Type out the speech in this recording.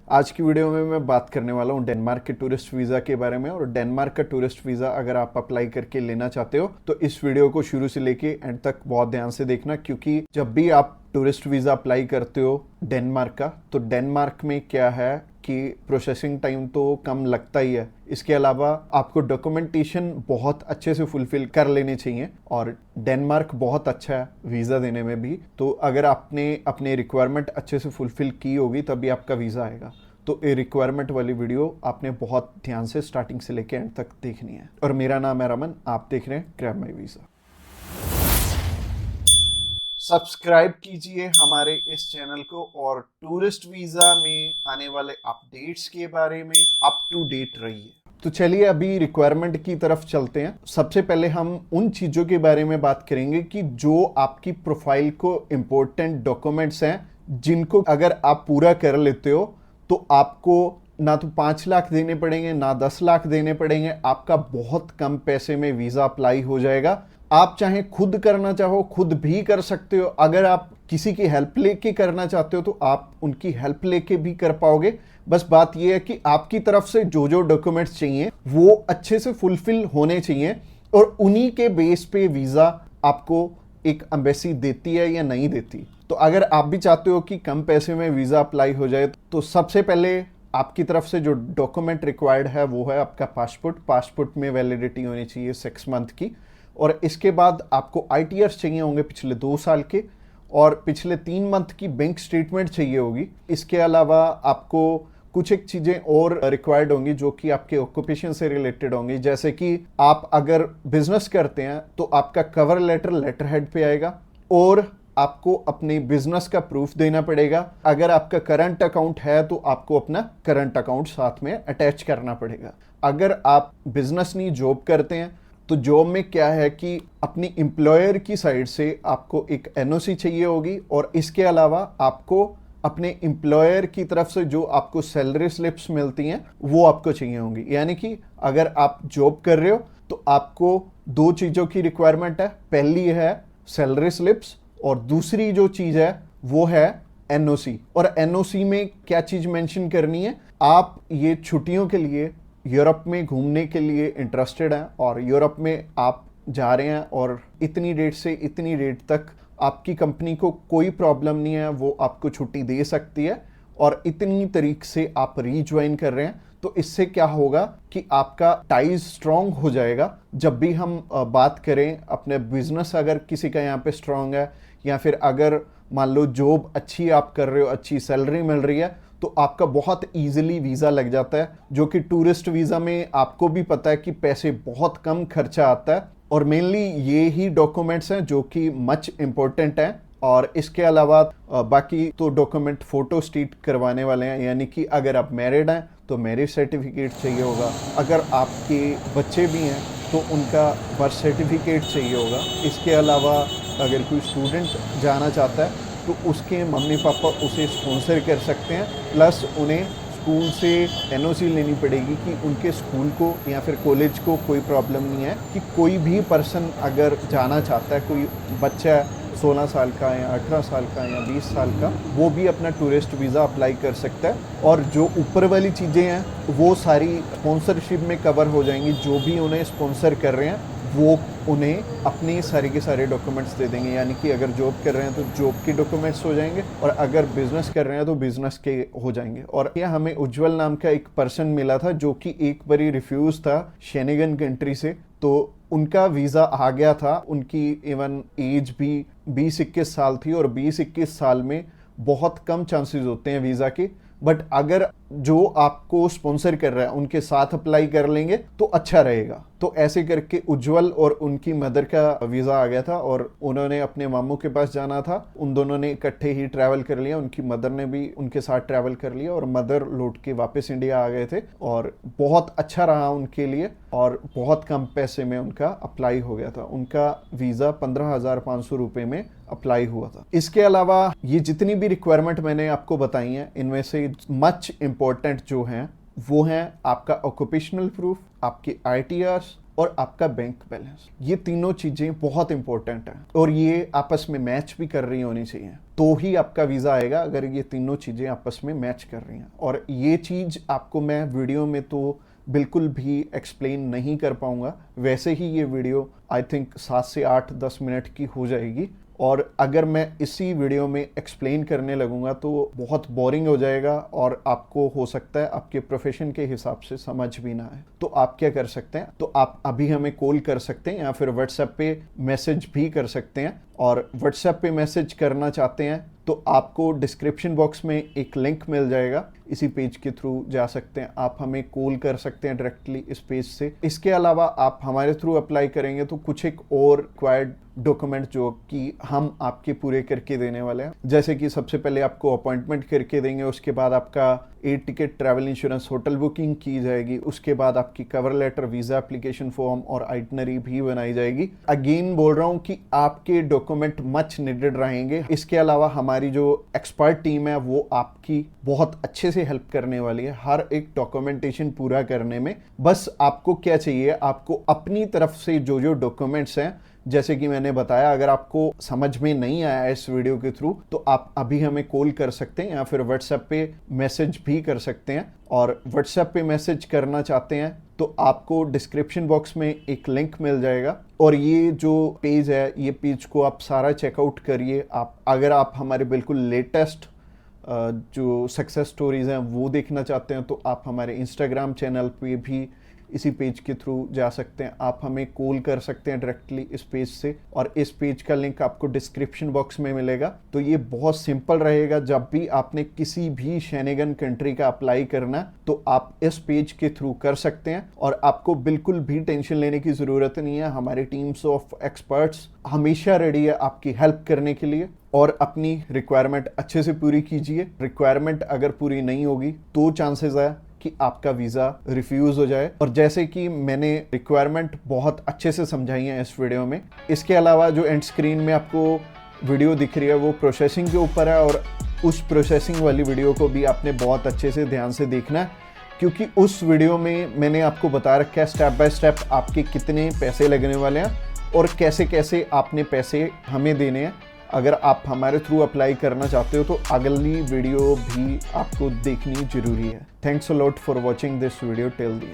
आज की वीडियो में मैं बात करने वाला हूँ डेनमार्क के टूरिस्ट वीज़ा के बारे में। और डेनमार्क का टूरिस्ट वीज़ा अगर आप अप्लाई करके लेना चाहते हो तो इस वीडियो को शुरू से लेके एंड तक बहुत ध्यान से देखना, क्योंकि जब भी आप टूरिस्ट वीज़ा अप्लाई करते हो डेनमार्क का, तो डेनमार्क में क्या है कि प्रोसेसिंग टाइम तो कम लगता ही है। इसके अलावा आपको डॉक्यूमेंटेशन बहुत अच्छे से फुलफिल कर लेने चाहिए और डेनमार्क बहुत अच्छा है वीज़ा देने में भी। तो अगर आपने अपने रिक्वायरमेंट अच्छे से फुलफिल की होगी तभी आपका वीज़ा आएगा। तो ये रिक्वायरमेंट वाली वीडियो आपने बहुत ध्यान से स्टार्टिंग से लेकर एंड तक देखनी है। और मेरा नाम है रमन, आप देख रहे हैं ग्रैब माई वीज़ा। सब्सक्राइब कीजिए हमारे इस चैनल को और टूरिस्ट वीज़ा में आने वाले अपडेट्स के बारे में अप टू डेट रहिए। तो चलिए अभी रिक्वायरमेंट की तरफ चलते हैं। सबसे पहले हम उन चीज़ों के बारे में बात करेंगे कि जो आपकी प्रोफाइल को इम्पोर्टेंट डॉक्यूमेंट्स हैं, जिनको अगर आप पूरा कर लेते हो तो आपको ना तो 5 लाख देने पड़ेंगे ना 10 लाख देने पड़ेंगे। आपका बहुत कम पैसे में वीज़ा अप्लाई हो जाएगा। आप चाहे खुद करना चाहो खुद भी कर सकते हो। अगर आप किसी की हेल्प लेके करना चाहते हो तो आप उनकी हेल्प लेके भी कर पाओगे। बस बात यह है कि आपकी तरफ से जो जो डॉक्यूमेंट्स चाहिए वो अच्छे से फुलफिल होने चाहिए और उन्हीं के बेस पे वीज़ा आपको एक एम्बेसी देती है या नहीं देती। तो अगर आप भी चाहते हो कि कम पैसे में वीज़ा अप्लाई हो जाए तो सबसे पहले आपकी तरफ से जो डॉक्यूमेंट रिक्वायर्ड है वो है आपका पासपोर्ट में वैलिडिटी होनी चाहिए 6 मंथ की। और इसके बाद आपको ITRs चाहिए होंगे पिछले 2 साल के, और पिछले 3 मंथ की बैंक स्टेटमेंट चाहिए होगी। इसके अलावा आपको कुछ एक चीज़ें और रिक्वायर्ड होंगी जो कि आपके ऑक्यूपेशन से रिलेटेड होंगी। जैसे कि आप अगर बिजनेस करते हैं तो आपका कवर लेटर हेड पे आएगा और आपको अपने बिजनेस का प्रूफ देना पड़ेगा। अगर आपका करंट अकाउंट है तो आपको अपना करंट अकाउंट साथ में अटैच करना पड़ेगा। अगर आप बिजनेस नहीं जॉब करते हैं तो जॉब में क्या है कि अपनी एम्प्लॉयर की साइड से आपको एक NOC चाहिए होगी और इसके अलावा आपको अपने एम्प्लॉयर की तरफ से जो आपको सैलरी स्लिप्स मिलती हैं वो आपको चाहिए होंगी। यानी कि अगर आप जॉब कर रहे हो तो आपको 2 चीज़ों की रिक्वायरमेंट है। पहली है सैलरी स्लिप्स और दूसरी जो चीज़ है वो है NOC। और NOC में क्या चीज़ मेंशन करनी है, आप ये छुट्टियों के लिए यूरोप में घूमने के लिए इंटरेस्टेड हैं और यूरोप में आप जा रहे हैं और इतनी डेट से इतनी डेट तक आपकी कंपनी को कोई प्रॉब्लम नहीं है, वो आपको छुट्टी दे सकती है और इतनी तारीख से आप रीज्वाइन कर रहे हैं। तो इससे क्या होगा कि आपका टाइज स्ट्रॉन्ग हो जाएगा। जब भी हम बात करें अपने बिजनेस, अगर किसी का यहाँ पे स्ट्रॉन्ग है या फिर अगर मान लो जॉब अच्छी आप कर रहे हो, अच्छी सैलरी मिल रही है, तो आपका बहुत इजीली वीज़ा लग जाता है। जो कि टूरिस्ट वीज़ा में आपको भी पता है कि पैसे बहुत कम खर्चा आता है और मेनली ये ही डॉक्यूमेंट्स हैं जो कि मच इम्पोर्टेंट हैं। और इसके अलावा बाकी तो डॉक्यूमेंट फोटो स्टेट करवाने वाले हैं, यानी कि अगर आप मैरिड हैं तो मैरिज सर्टिफिकेट चाहिए होगा। अगर आपके बच्चे भी हैं तो उनका बर्थ सर्टिफिकेट चाहिए होगा। इसके अलावा अगर कोई स्टूडेंट जाना चाहता है तो उसके मम्मी पापा उसे स्पॉन्सर कर सकते हैं, प्लस उन्हें स्कूल से NOC लेनी पड़ेगी कि उनके स्कूल को या फिर कॉलेज को कोई प्रॉब्लम नहीं है कि कोई भी पर्सन अगर जाना चाहता है, कोई बच्चा 16 साल का या 18 साल का या 20 साल का, वो भी अपना टूरिस्ट वीज़ा अप्लाई कर सकता है। और जो ऊपर वाली चीज़ें हैं वो सारी स्पॉन्सरशिप में कवर हो जाएंगी। जो भी उन्हें स्पॉन्सर कर रहे हैं वो उन्हें अपने सारे के सारे डॉक्यूमेंट्स दे देंगे। यानी कि अगर जॉब कर रहे हैं तो जॉब के डॉक्यूमेंट्स हो जाएंगे और अगर बिजनेस कर रहे हैं तो बिजनेस के हो जाएंगे। और यह हमें उज्जवल नाम का एक पर्सन मिला था जो कि एक बारी रिफ्यूज था शेनेगन कंट्री से, तो उनका वीज़ा आ गया था। उनकी इवन एज भी 20-21 साल थी और 20-21 साल में बहुत कम चांसेस होते हैं वीज़ा के। बट अगर जो आपको स्पॉन्सर कर रहा है उनके साथ अप्लाई कर लेंगे तो अच्छा रहेगा। तो ऐसे करके उज्जवल और उनकी मदर का वीज़ा आ गया था और उन्होंने अपने मामू के पास जाना था। उन दोनों ने इकट्ठे ही ट्रैवल कर लिया, उनकी मदर ने भी उनके साथ ट्रैवल कर लिया और मदर लौट के वापस इंडिया आ गए थे और बहुत अच्छा रहा उनके लिए और बहुत कम पैसे में उनका अप्लाई हो गया था। उनका वीज़ा 15,500 रुपये में अप्लाई हुआ था। इसके अलावा ये जितनी भी रिक्वायरमेंट मैंने आपको बताई हैं, इनमें से मच इम्पोर्टेंट जो हैं वो हैं आपका ऑक्यूपेशनल प्रूफ, आपके ITRs और आपका बैंक बैलेंस। ये तीनों चीज़ें बहुत इंपॉर्टेंट हैं और ये आपस में मैच भी कर रही होनी चाहिए। तो ही आपका वीज़ा आएगा, अगर ये तीनों चीज़ें आपस में मैच कर रही हैं। और ये चीज़ आपको मैं वीडियो में तो बिल्कुल भी एक्सप्लेन नहीं कर पाऊंगा, वैसे ही ये वीडियो आई थिंक 7 से 8-10 मिनट की हो जाएगी, और अगर मैं इसी वीडियो में एक्सप्लेन करने लगूंगा तो बहुत बोरिंग हो जाएगा और आपको हो सकता है आपके प्रोफेशन के हिसाब से समझ भी ना आए। तो आप क्या कर सकते हैं, तो आप अभी हमें कॉल कर सकते हैं या फिर व्हाट्सएप पे मैसेज भी कर सकते हैं। और व्हाट्सएप पे मैसेज करना चाहते हैं तो आपको डिस्क्रिप्शन बॉक्स में एक लिंक मिल जाएगा, इसी पेज के थ्रू जा सकते हैं। आप हमें कॉल कर सकते हैं डायरेक्टली इस पेज से। इसके अलावा आप हमारे थ्रू अप्लाई करेंगे तो कुछ एक और रिक्वायर्ड डॉक्यूमेंट जो कि हम आपके पूरे करके देने वाले हैं, जैसे कि सबसे पहले आपको अपॉइंटमेंट करके देंगे, उसके बाद आपका air ticket, travel insurance, hotel booking की जाएगी, उसके बाद आपकी cover letter, visa application form और आइटनरी भी बनाई जाएगी। अगेन बोल रहा हूँ कि आपके डॉक्यूमेंट मच नीडेड रहेंगे। इसके अलावा हमारी जो एक्सपर्ट टीम है वो आपकी बहुत अच्छे से हेल्प करने वाली है हर एक डॉक्यूमेंटेशन पूरा करने में। बस आपको क्या चाहिए, आपको अपनी तरफ से जो जो डॉक्यूमेंट्स हैं, जैसे कि मैंने बताया, अगर आपको समझ में नहीं आया इस वीडियो के थ्रू तो आप अभी हमें कॉल कर सकते हैं या फिर व्हाट्सएप पे मैसेज भी कर सकते हैं। और व्हाट्सएप पे मैसेज करना चाहते हैं तो आपको डिस्क्रिप्शन बॉक्स में एक लिंक मिल जाएगा, और ये जो पेज है, ये पेज को आप सारा चेकआउट करिए। आप अगर आप हमारे बिल्कुल लेटेस्ट जो सक्सेस स्टोरीज हैं वो देखना चाहते हैं तो आप हमारे इंस्टाग्राम चैनल पे भी इसी पेज के थ्रू जा सकते हैं। आप हमें कॉल कर सकते हैं डायरेक्टली इस पेज से, और इस पेज का लिंक आपको डिस्क्रिप्शन बॉक्स में मिलेगा। तो ये बहुत सिंपल रहेगा, जब भी आपने किसी भी शेनेगन कंट्री का अप्लाई करना तो आप इस पेज के थ्रू कर सकते हैं, और आपको बिल्कुल भी टेंशन लेने की ज़रूरत नहीं है। हमारी टीम्स ऑफ एक्सपर्ट्स हमेशा रेडी है आपकी हेल्प करने के लिए। और अपनी रिक्वायरमेंट अच्छे से पूरी कीजिए। रिक्वायरमेंट अगर पूरी नहीं होगी तो चांसेस है कि आपका वीज़ा रिफ्यूज़ हो जाए। और जैसे कि मैंने रिक्वायरमेंट बहुत अच्छे से समझाई है इस वीडियो में। इसके अलावा जो एंड स्क्रीन में आपको वीडियो दिख रही है वो प्रोसेसिंग के ऊपर है, और उस प्रोसेसिंग वाली वीडियो को भी आपने बहुत अच्छे से ध्यान से देखना है, क्योंकि उस वीडियो में मैंने आपको बता रखा है स्टेप बाय स्टेप आपके कितने पैसे लगने वाले हैं और कैसे कैसे आपने पैसे हमें देने हैं। अगर आप हमारे थ्रू अप्लाई करना चाहते हो तो अगली वीडियो भी आपको देखनी जरूरी है। Thanks a lot for watching this video till the